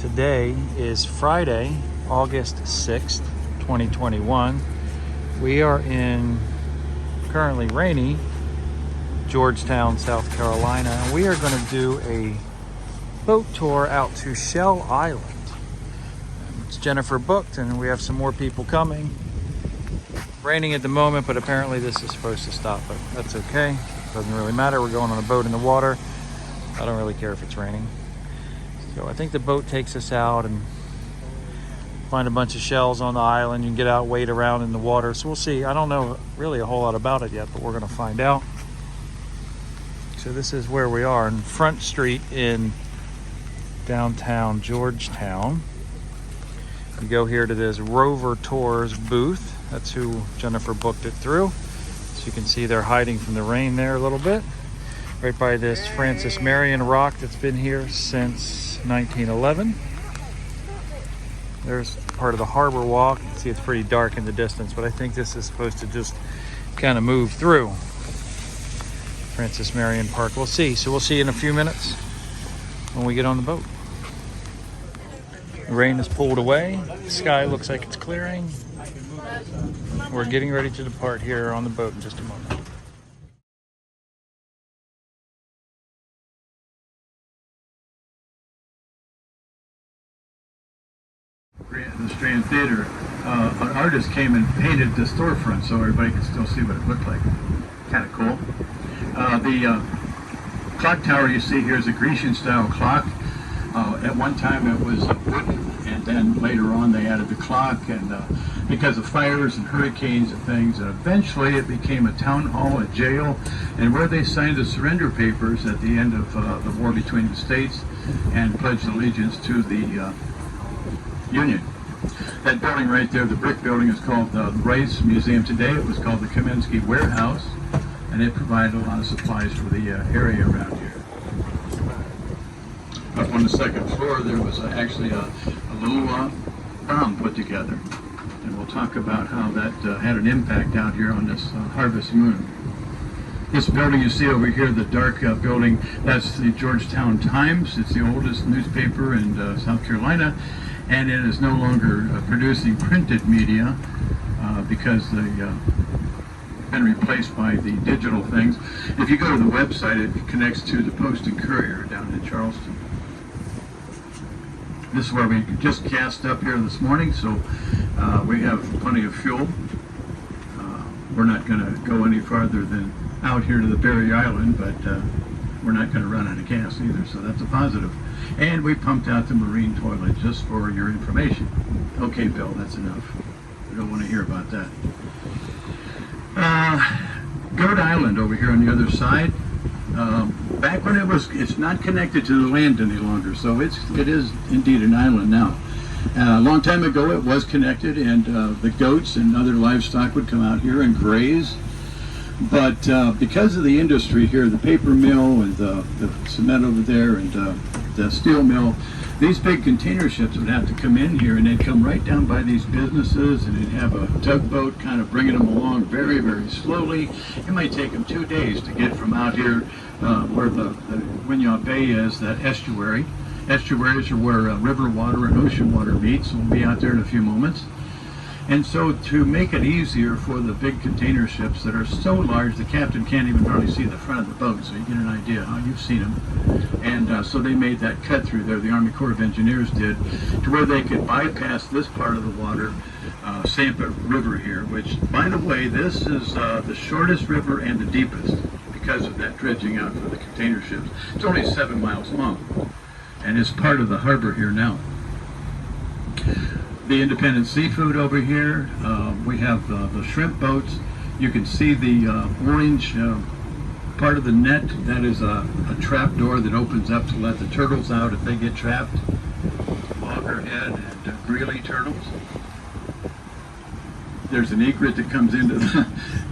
Today is Friday, August 6th, 2021. We are in currently rainy Georgetown, South Carolina, and we are going to do a boat tour out to Shell Island. It's Jennifer booked, and we have some more people coming. Raining at the moment, but apparently this is supposed to stop, but that's okay. Doesn't really matter. We're going on a boat in the water. I don't really care if it's raining. So I think the boat takes us out and find a bunch of shells on the island. You can get out, wade around in the water. So we'll see. I don't know really a whole lot about it yet, but we're going to find out. So this is where we are, in Front Street in downtown Georgetown. You go here to this Rover Tours booth. That's who Jennifer booked it through. So you can see they're hiding from the rain there a little bit. Right by this Francis Marion rock that's been here since 1911. There's part of the harbor walk. You can see it's pretty dark in the distance, but I think this is supposed to just kind of move through Francis Marion Park. We'll see. So we'll see in a few minutes when we get on the boat. The rain has pulled away. The sky looks like it's clearing. We're getting ready to depart here on the boat in just a moment. The Strand Theater, an artist came and painted the storefront so everybody could still see what it looked like. Kind of cool. The clock tower you see here is a Grecian style clock. At one time it was wooden, and then later on they added the clock, and because of fires and hurricanes and things, and eventually it became a town hall, a jail, and where they signed the surrender papers at the end of the war between the states and pledged allegiance to the Union. That building right there, the brick building, is called the Rice Museum today. It was called the Kaminsky Warehouse, and it provided a lot of supplies for the area around here. Up on the second floor, there was actually a little bomb put together, and we'll talk about how that had an impact out here on this harvest moon. This building you see over here, the dark building, that's the Georgetown Times. It's the oldest newspaper in South Carolina, and it is no longer producing printed media because they've been replaced by the digital things. If you go to the website, it connects to the Post and Courier down in Charleston. This is where we just cast up here this morning, so we have plenty of fuel. We're not going to go any farther than out here to the Berry Island, but we're not going to run out of gas either, so that's a positive. And we pumped out the marine toilet, just for your information. Okay, Bill, that's enough. We don't want to hear about that. Goat Island over here on the other side. Back when it's not connected to the land any longer, so it is indeed an island now. A long time ago it was connected, and the goats and other livestock would come out here and graze. But because of the industry here, the paper mill and the cement over there and the steel mill, these big container ships would have to come in here, and they'd come right down by these businesses, and they'd have a tugboat kind of bringing them along very, very slowly. It might take them 2 days to get from out here where the Winyah Bay is, that estuary. Estuaries are where river water and ocean water meet, so we'll be out there in a few moments. And so to make it easier for the big container ships that are so large the captain can't even hardly see the front of the boat, so you get an idea how you've seen them. And so they made that cut through there, the Army Corps of Engineers did, to where they could bypass this part of the water, Sampa River here, which, by the way, this is the shortest river and the deepest because of that dredging out for the container ships. It's only 7 miles long, and it's part of the harbor here now. The independent seafood over here. We have the shrimp boats. You can see the orange part of the net. That is a trap door that opens up to let the turtles out if they get trapped. Loggerhead and greeley turtles. There's an egret that comes into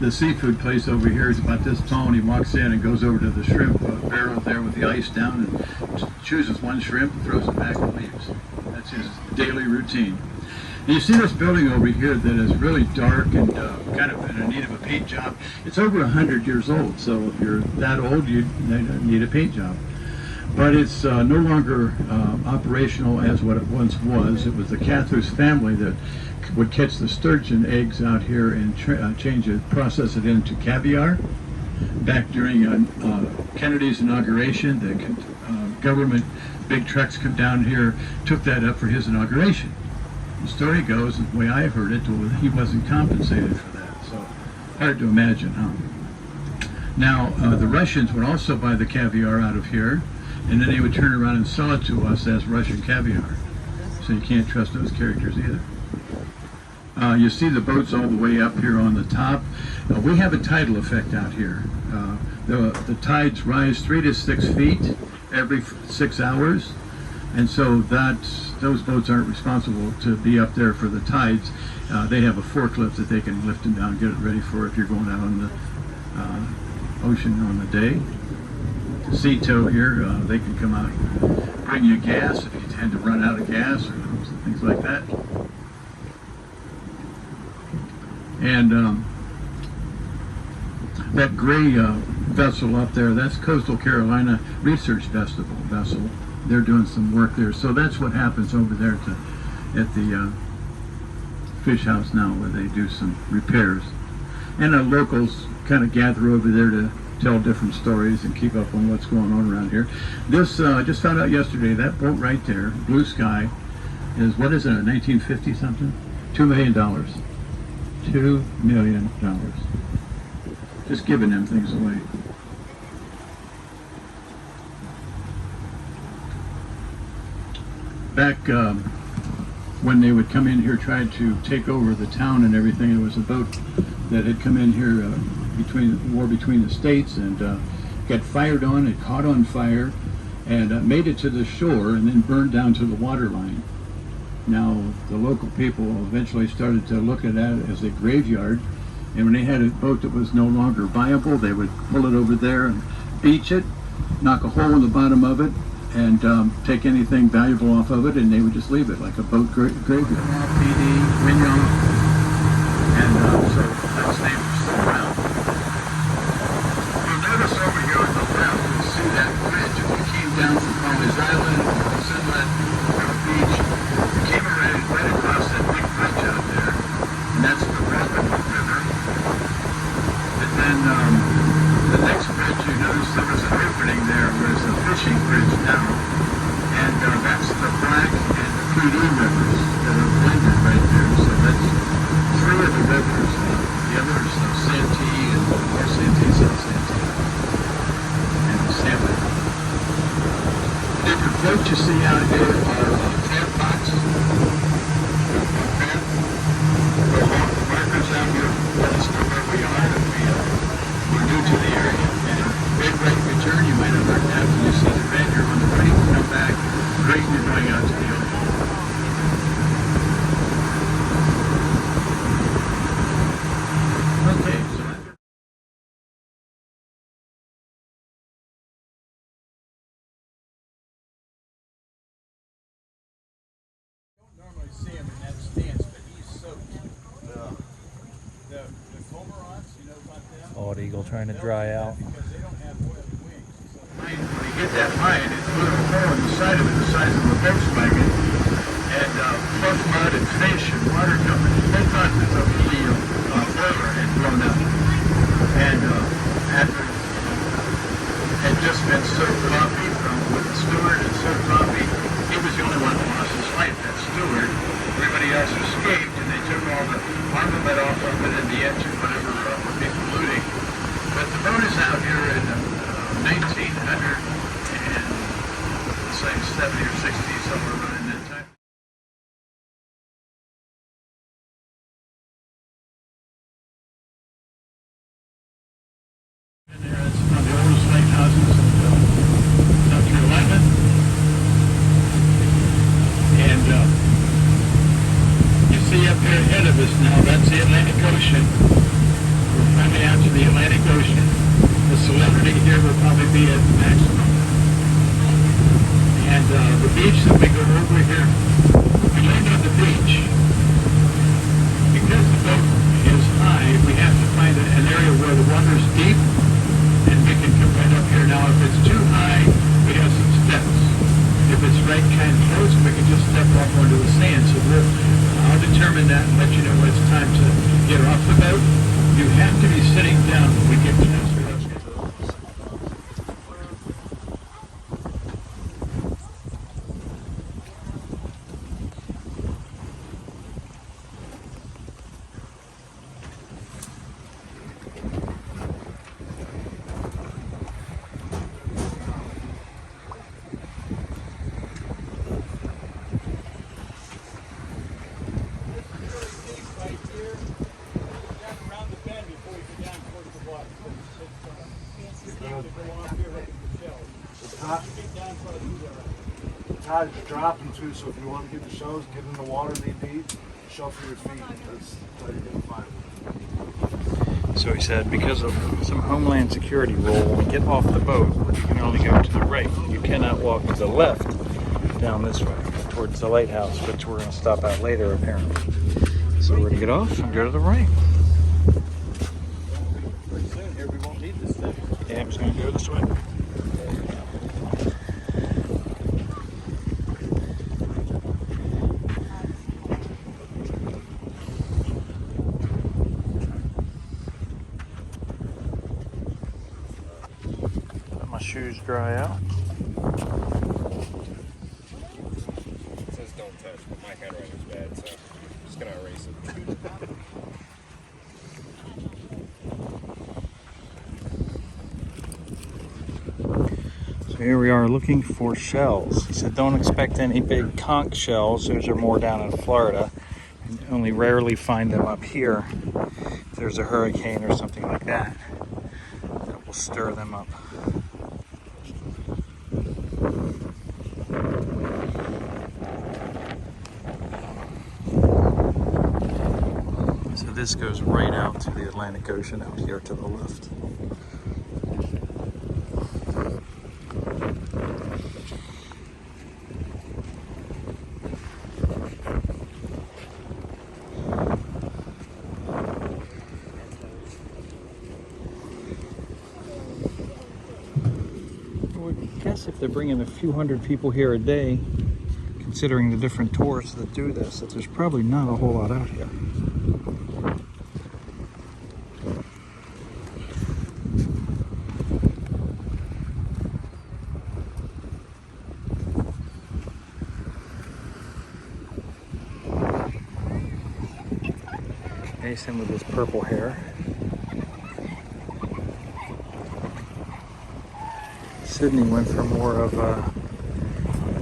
the seafood place over here. He's about this tall, and he walks in and goes over to the shrimp barrel there with the ice down and chooses one shrimp, throws it back, and leaves. That's his daily routine. And you see this building over here that is really dark and kind of in need of a paint job. It's over 100 years old, so if you're that old, you need a paint job. but it's no longer operational as what it once was. It was the Cathers family that would catch the sturgeon eggs out here and change it, process it into caviar. Back during Kennedy's inauguration, the government, big trucks come down here, took that up for his inauguration. The story goes, the way I've heard it, he wasn't compensated for that. So hard to imagine, huh? Now, the Russians would also buy the caviar out of here, and then they would turn around and sell it to us as Russian caviar. So you can't trust those characters either. You see the boats all the way up here on the top. We have a tidal effect out here. The tides rise 3 to 6 feet every 6 hours, and so those boats aren't responsible to be up there for the tides. They have a forklift that they can lift them down, get it ready for if you're going out on the ocean on the day. The sea tow here, they can come out and bring you gas if you tend to run out of gas or things like that. And that gray vessel up there, that's Coastal Carolina Research vessel. They're doing some work there. So that's what happens over there at the fish house now, where they do some repairs. And the locals kind of gather over there to tell different stories and keep up on what's going on around here. This, I just found out yesterday, that boat right there, Blue Sky, is, what is it, 1950 something? $2 million. $2 million. Just giving them things away. Back when they would come in here, try to take over the town and everything, there was a boat that had come in here between the war between the states and got fired on. It caught on fire and made it to the shore and then burned down to the water line. Now, the local people eventually started to look at that as a graveyard, and when they had a boat that was no longer viable, they would pull it over there and beach it, knock a hole in the bottom of it, and take anything valuable off of it, and they would just leave it like a boat graveyard. PD, Wignon, and so that's named still around. You'll notice over here on the left, you'll see that bridge. If you came down from Polly's Island, Sunlet, Beach, you came right across that big bridge out there, and that's the Rover River. And then the next bridge, you notice there was an opening there, where it's a fishing bridge now, and that's the Black and the PD rivers that are blended right there. So that's 3 of the rivers. The others, Santee and North Santee, South Santee, and the Sampa. The different boats you see out here are crab pots. Crab. The markers out here let us know where we are if we're new to the area. And big right return, you might have heard that when you see the red here on the right, come back, great, you're going out to the ocean. Okay, so don't normally see him in that stance, but he's soaked. The cormorants, you know about them? Bald eagle trying to dry out. Because they don't have webbed wings. So when you hit that line, it put a hole in the side of it, the size of a Volkswagen, and plus mud and fish and water coming. They thought that the boiler had blown up. And after had just been served coffee with the steward and served coffee, he was the only one that lost his life, that steward. Everybody else escaped, and they took all the armament off of it and the engine, whatever, for people looting. But the boat is out here in 1900 and let's say 70 or 60, somewhere around in that time. And there, it's one of the oldest lighthouses in South Carolina. And you see up here ahead of us now, that's the Atlantic Ocean. We're finally out to the Atlantic Ocean. The salinity here will probably be at maximum. And the beach that we go over here, we land on the beach. Because the boat is high, we have to find an area where the water is deep, and we can come right up here. Now, if it's too high, we have some high to drop into, so if you want to get the shells, get in the water knee deep, shuffle your feet. That's how you're going to find them. So he said, because of some Homeland Security rule, when we get off the boat, you can only go to the right. You cannot walk to the left down this way towards the lighthouse, which we're going to stop at later apparently. So we're going to get off and go to the right. Pretty soon here, we won't need this thing. Yeah, I'm just going to go this way. Let my shoes dry out. It says don't touch, but my handwriting's bad, so I'm just gonna erase it. So here we are looking for shells. He said don't expect any big conch shells. Those are more down in Florida. And only rarely find them up here. If there's a hurricane or something like that, that will stir them up. So this goes right out to the Atlantic Ocean out here to the left. I guess if they're bringing a few hundred people here a day, considering the different tours that do this, that there's probably not a whole lot out here. Mason with his purple hair. Sydney went for more of a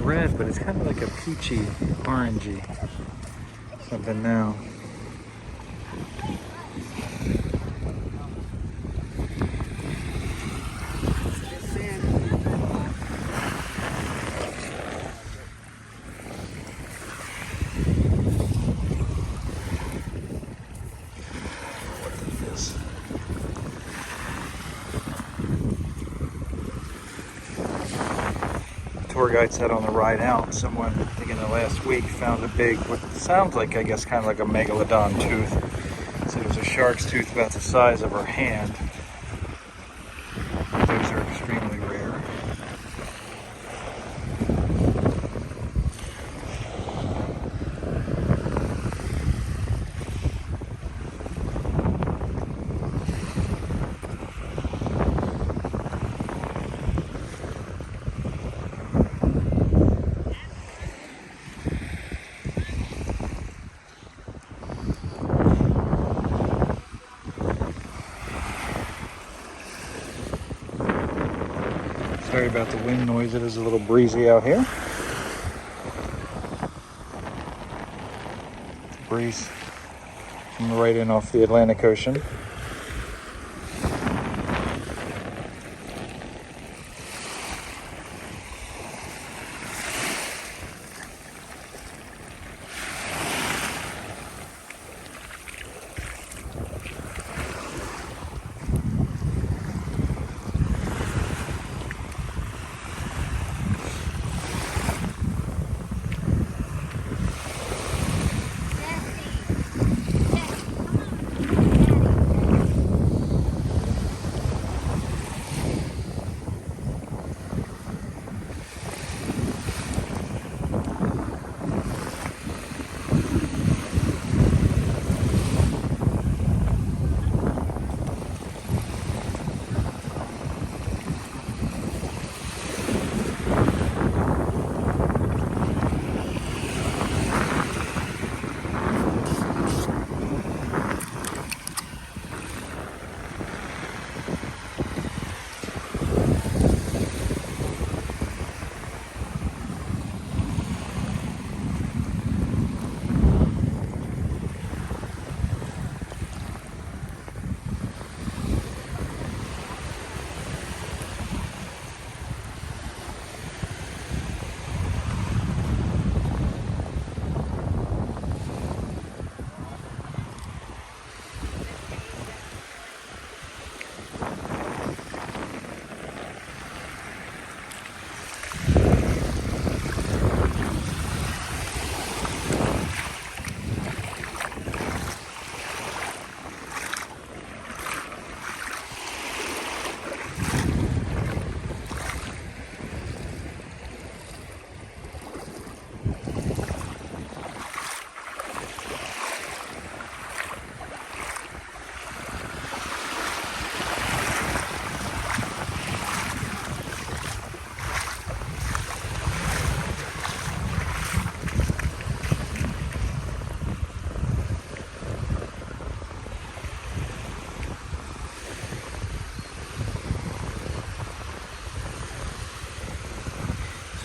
red, but it's kind of like a peachy, orangey something now. Tour guide said on the ride out, someone, I think in the last week, found a big, what sounds like, I guess, kind of like a megalodon tooth. So there's a shark's tooth about the size of her hand. Those are extremely rare. Sorry about the wind noise, it is a little breezy out here. Breeze coming right in off the Atlantic Ocean.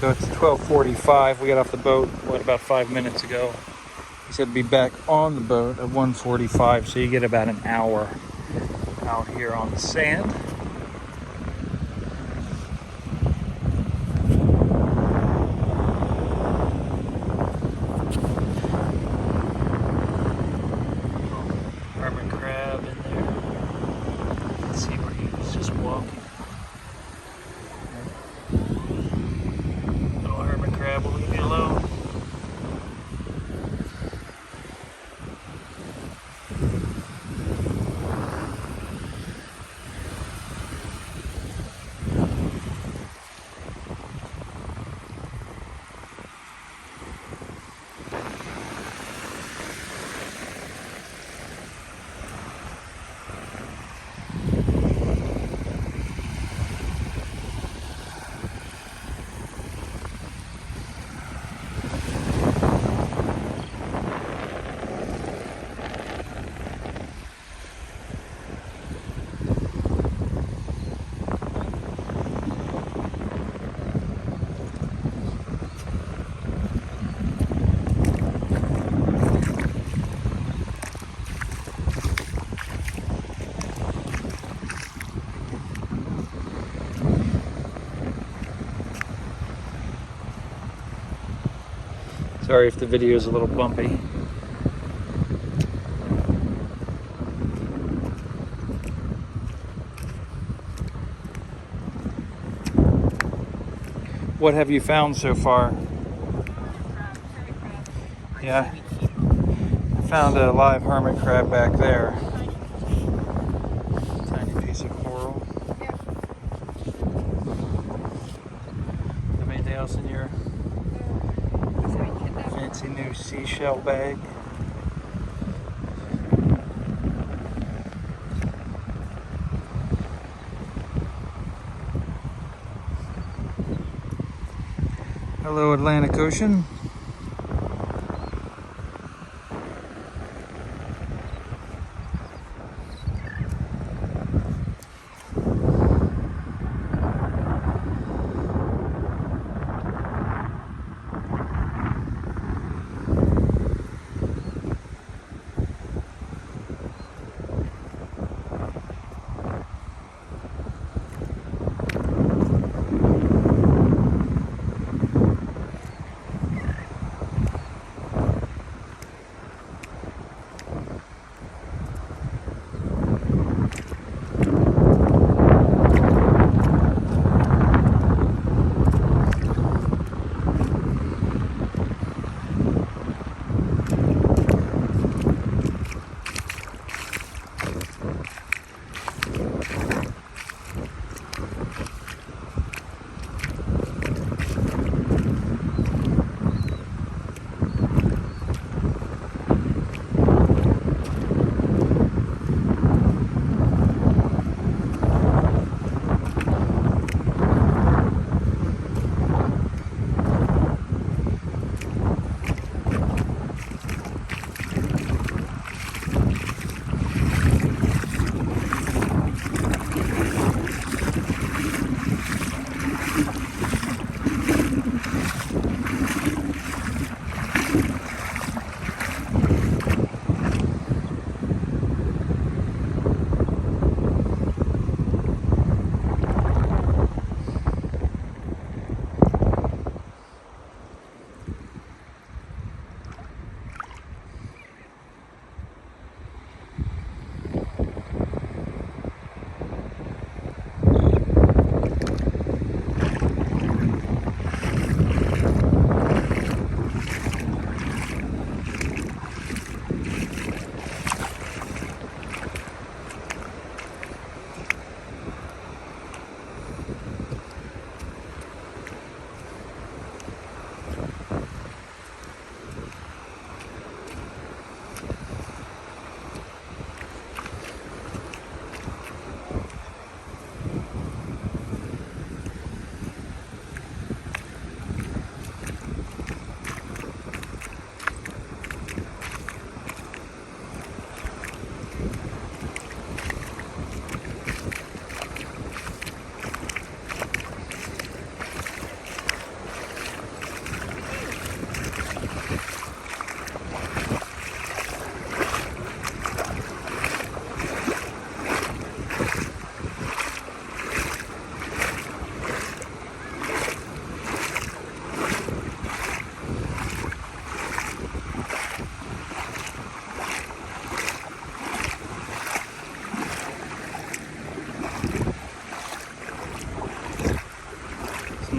So it's 12:45. We got off the boat, what, about 5 minutes ago. He said be back on the boat at 1:45, so you get about an hour out here on the sand. Hermit crab in there. Let's see where he was just walking. Little hermit crab will leave you alone. Sorry if the video is a little bumpy. What have you found so far? Yeah, I found a live hermit crab back there. Tiny piece of coral. Have anything else in your fancy new seashell bag? Hello, Atlantic Ocean.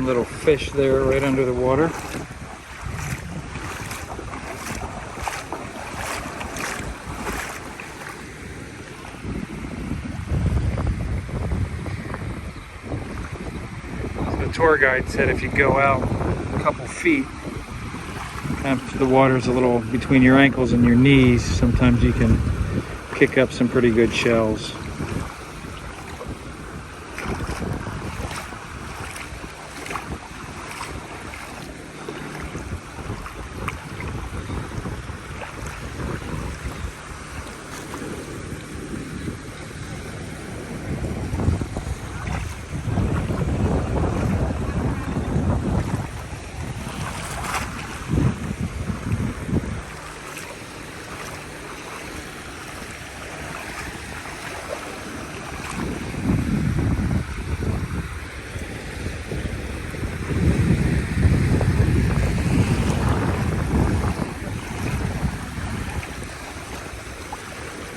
Some little fish there right under the water. The tour guide said if you go out a couple feet, the water's a little between your ankles and your knees, sometimes you can pick up some pretty good shells.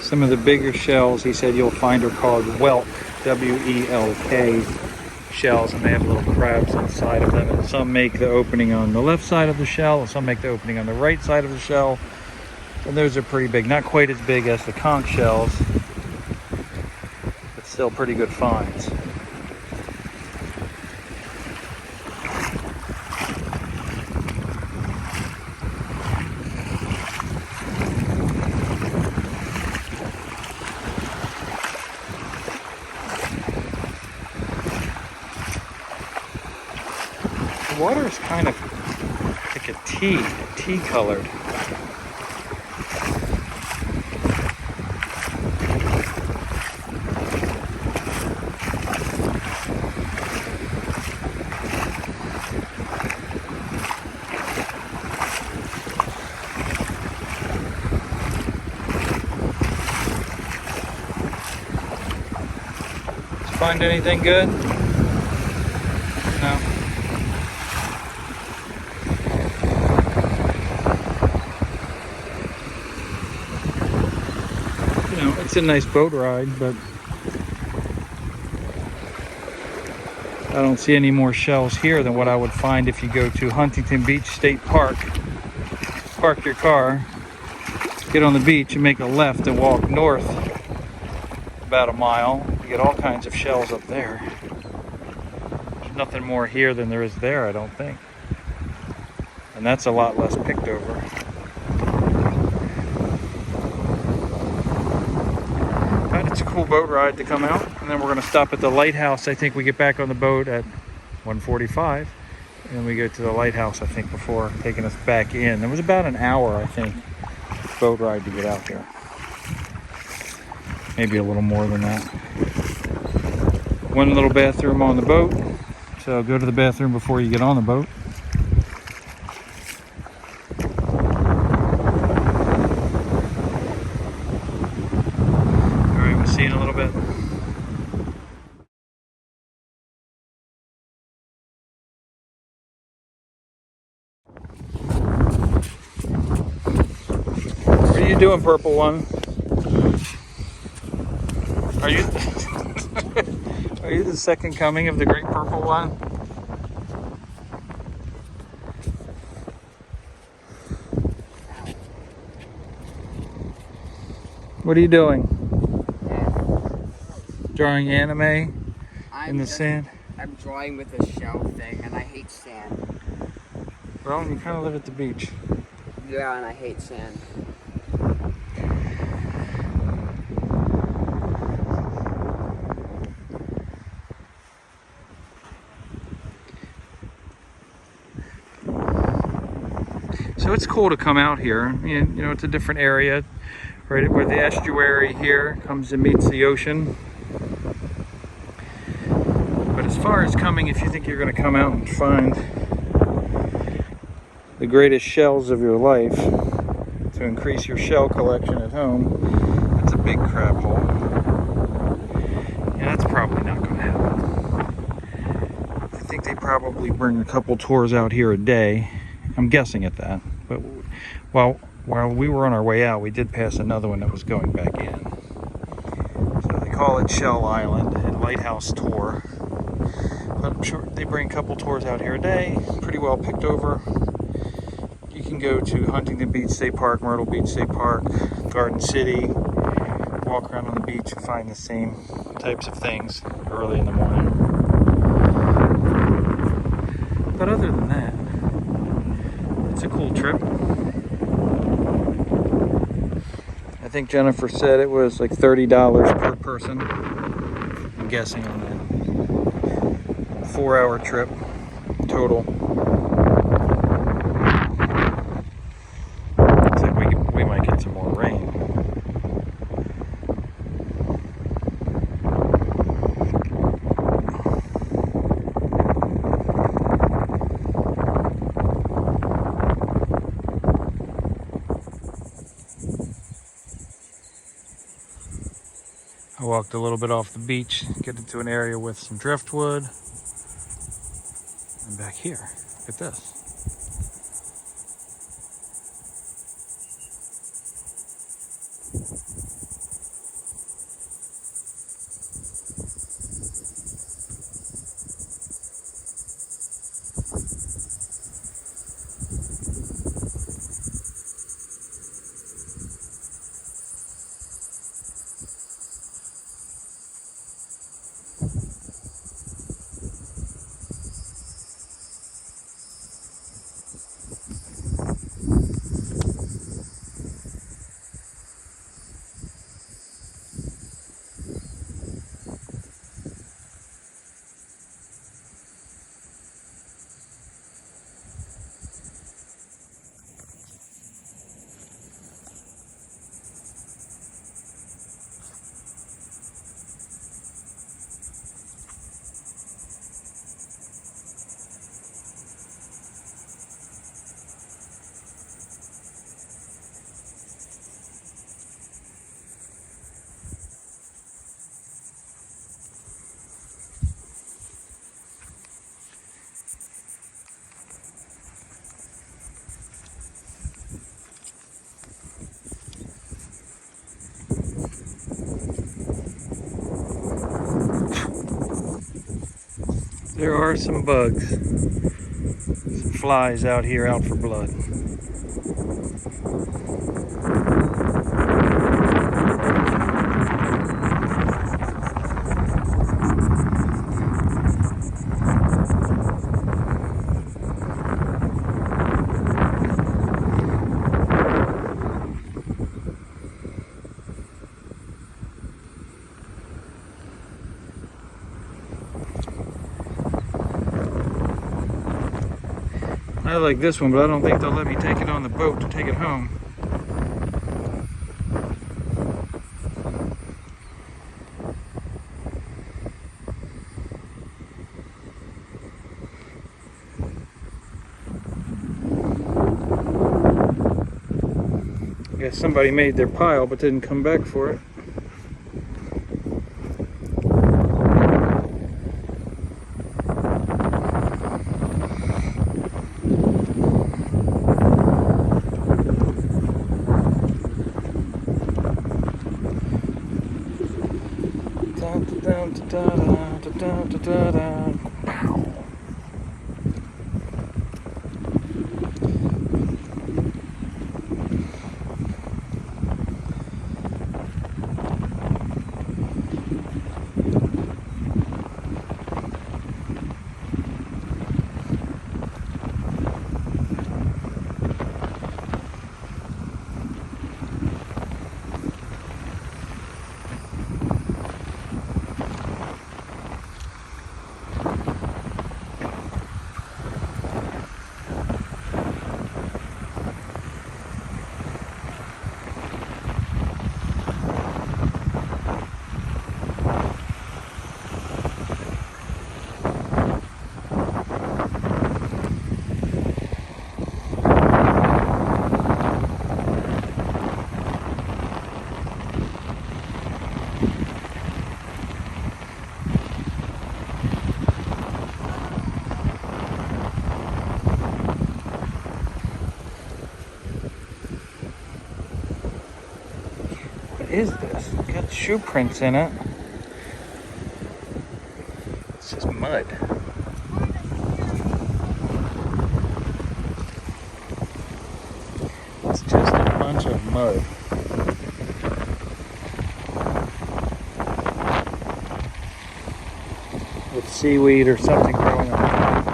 Some of the bigger shells, he said, you'll find are called whelk, W-E-L-K shells, and they have little crabs inside of them. And some make the opening on the left side of the shell, and some make the opening on the right side of the shell. And those are pretty big, not quite as big as the conch shells, but still pretty good finds. The water is kind of like a tea colored. Did you find anything good? No. It's a nice boat ride, but I don't see any more shells here than what I would find if you go to Huntington Beach State Park. Park your car, get on the beach and make a left and walk north about a mile. You get all kinds of shells up there. There's nothing more here than there is there, I don't think. And that's a lot less picked over. It's a cool boat ride to come out, and then we're going to stop at the lighthouse. I think we get back on the boat at 1:45, and we go to the lighthouse, I think, before taking us back in. It was about an hour, I think, boat ride to get out there. Maybe a little more than that. One little bathroom on the boat, so go to the bathroom before you get on the boat. See you in a little bit. What are you doing, purple one? Are you are you the second coming of the great purple one? What are you doing? Drawing anime in the sand? I'm drawing with a shell thing, and I hate sand. Well, you kind of live at the beach. Yeah, and I hate sand. So it's cool to come out here. You know, it's a different area, right where the estuary here comes and meets the ocean. But as far as coming, if you think you're going to come out and find the greatest shells of your life to increase your shell collection at home, that's a big crab hole. Yeah, that's probably not going to happen. I think they probably bring a couple tours out here a day. I'm guessing at that. But while we were on our way out, we did pass another one that was going back in. So they call it Shell Island and Lighthouse Tour. But I'm sure they bring a couple tours out here a day, pretty well picked over. You can go to Huntington Beach State Park, Myrtle Beach State Park, Garden City, walk around on the beach and find the same types of things early in the morning. But other than that, it's a cool trip. I think Jennifer said it was like $30 per person. I'm guessing on that. 4-hour trip total. Looks like we might get some more rain. I walked a little bit off the beach, get into an area with some driftwood. And back here, look at this. There are some bugs, some flies out here out for blood. I like this one, but I don't think they'll let me take it on the boat to take it home. I guess somebody made their pile but didn't come back for it. What is this? It's got shoe prints in it. It's just mud. It's just a bunch of mud. With seaweed or something growing on top.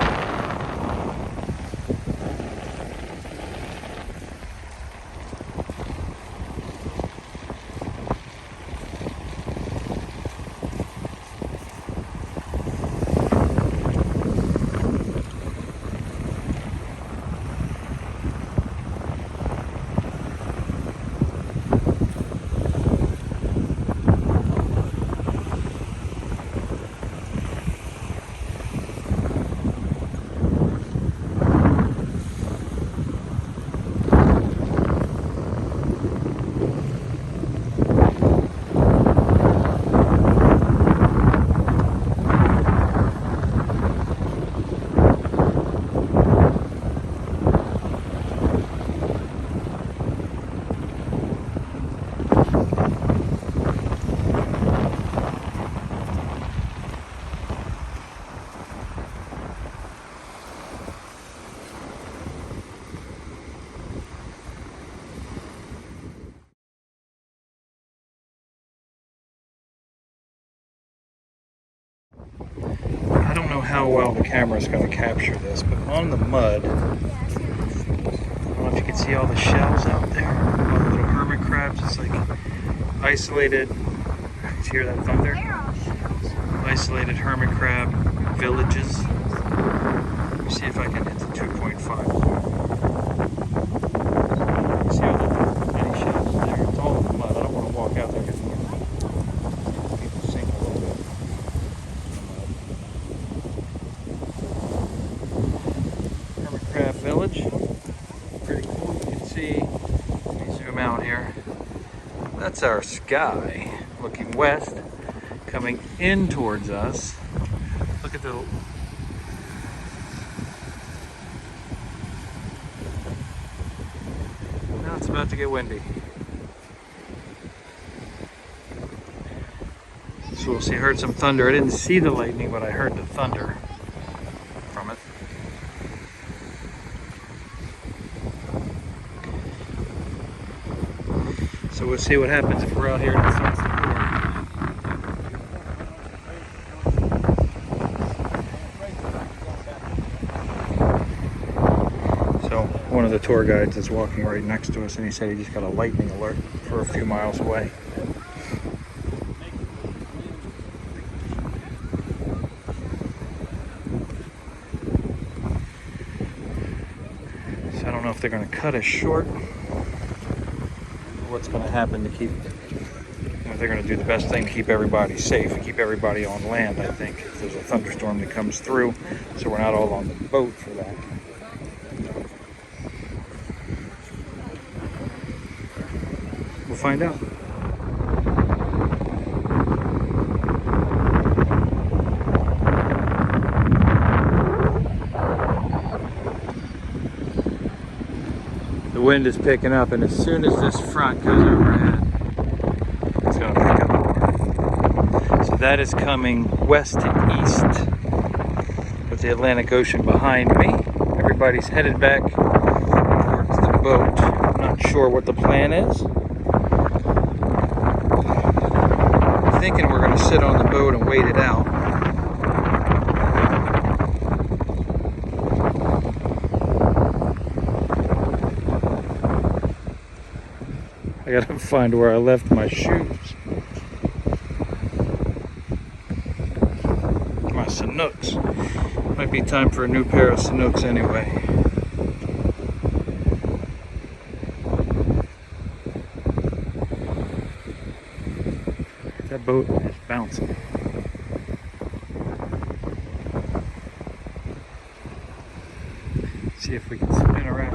I don't know how well the camera is going to capture this, but on the mud, I don't know if you can see all the shells out there, all the little hermit crabs. It's like isolated, you hear that thunder? Isolated hermit crab villages. Let me see if I can hit the 2.5. You see all the any shells there? It's all in the mud. I don't want to walk out there because people sink a little bit. Hermit crab village. Pretty cool. You can see, let me zoom out here. That's our sky looking west, coming in towards us. Look at the now it's about to get windy. So we'll see. I heard some thunder. I didn't see the lightning, but I heard the thunder from it. So we'll see what happens if we're out here and it starts to pour. So one of the tour guides is walking right next to us, and he said he just got a lightning alert for a few miles away. So I don't know if they're going to cut us short, what's going to happen to keep, they're going to do the best thing to keep everybody safe and keep everybody on land, I think, if there's a thunderstorm that comes through, so we're not all on the boat for that. We'll find out. The wind is picking up, and as soon as this front goes overhead, it's going to pick up more. So that is coming west to east with the Atlantic Ocean behind me. Everybody's headed back towards the boat. I'm not sure what the plan is. I'm thinking we're going to sit on the boat and wait it out. I gotta find where I left my shoes. My Sanooks. Might be time for a new pair of Sanooks anyway. That boat is bouncing. See if we can spin around.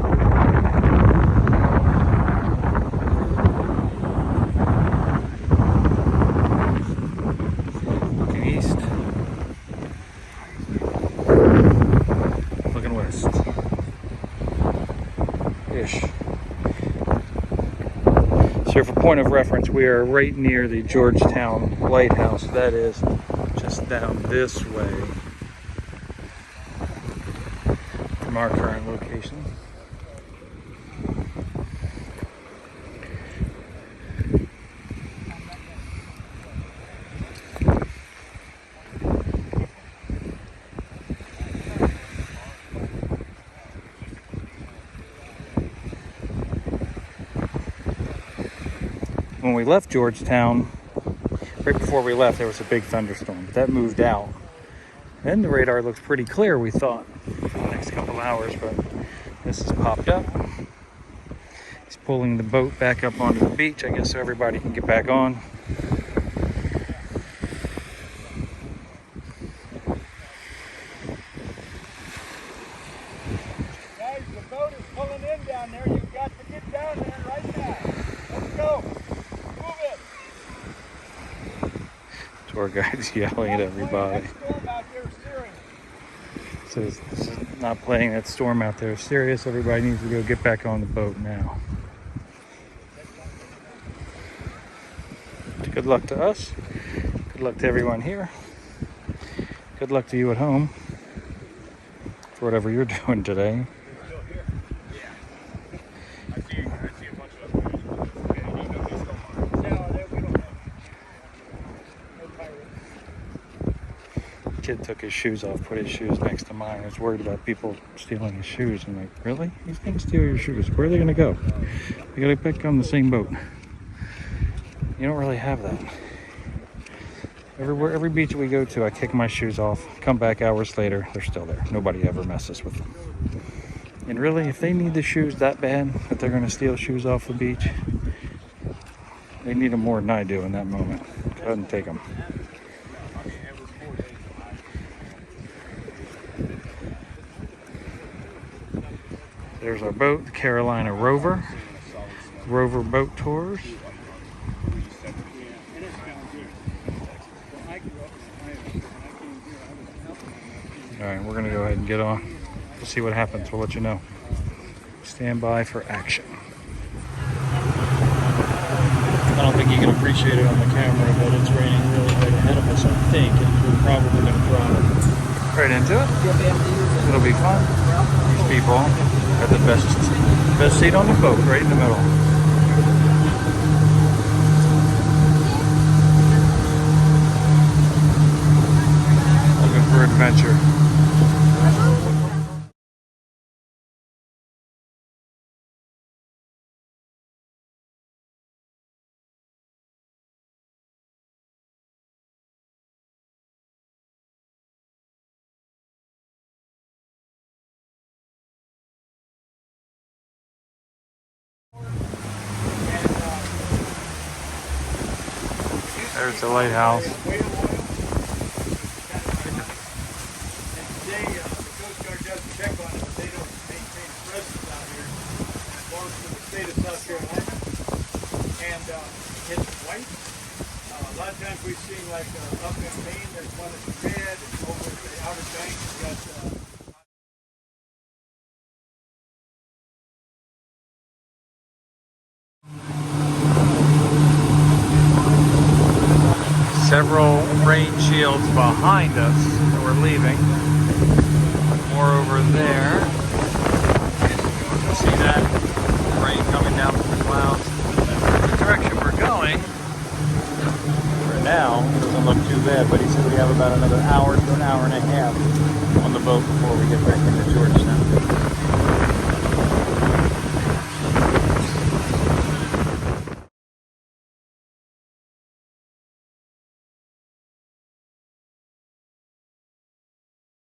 So for point of reference, we are right near the Georgetown Lighthouse. That is just down this way from our current location. when we left Georgetown, right before we left, there was a big thunderstorm. But that moved out. Then the radar looks pretty clear, we thought, for the next couple hours, but this has popped up. He's pulling the boat back up onto the beach, I guess, so everybody can get back on. Guys, the boat is pulling in down there. You've got to get down there right now. Let's go. Move it. Tour guide's yelling at everybody. Storm out there is serious. Says this is not playing that storm out there is serious. Everybody needs to go get back on the boat now. Good luck to us. Good luck to everyone here. Good luck to you at home for whatever you're doing today. I see a bunch of us. Okay, you know who's going on. No, we don't have. No pirates. Kid took his shoes off, put his shoes next to mine. I was worried about people stealing his shoes. I'm like, really? These things steal your shoes. Where are they going to go? They got to pick on the same boat. You don't really have that. Every beach we go to, I kick my shoes off, come back hours later, they're still there. Nobody ever messes with them. And really, if they need the shoes that bad that they're going to steal shoes off the beach, they need them more than I do in that moment. Go ahead and take them. There's our boat, the Carolina Rover. Rover Boat Tours. All right, we're gonna go ahead and get on. We'll see what happens. We'll let you know. Stand by for action. I don't think you can appreciate it on the camera, but it's raining really right ahead of us, I think, and we're probably gonna drive right into it. It'll be fun. These people have the best seat on the boat, right in the middle. Looking for adventure. There's the lighthouse. Today, the Coast Guard does check on it, but they don't maintain presence out here. It belongs to the state of South Carolina. And it's white. A lot of times we've seen, like, up in Maine, there's one that's red. And over the Outer Banks, you've got... Several rain shields behind us that we're leaving. More over there. You see that? Rain coming down from the clouds. The direction we're going, for now, doesn't look too bad, but he said we have about another hour to an hour and a half on the boat before we get back into Georgetown.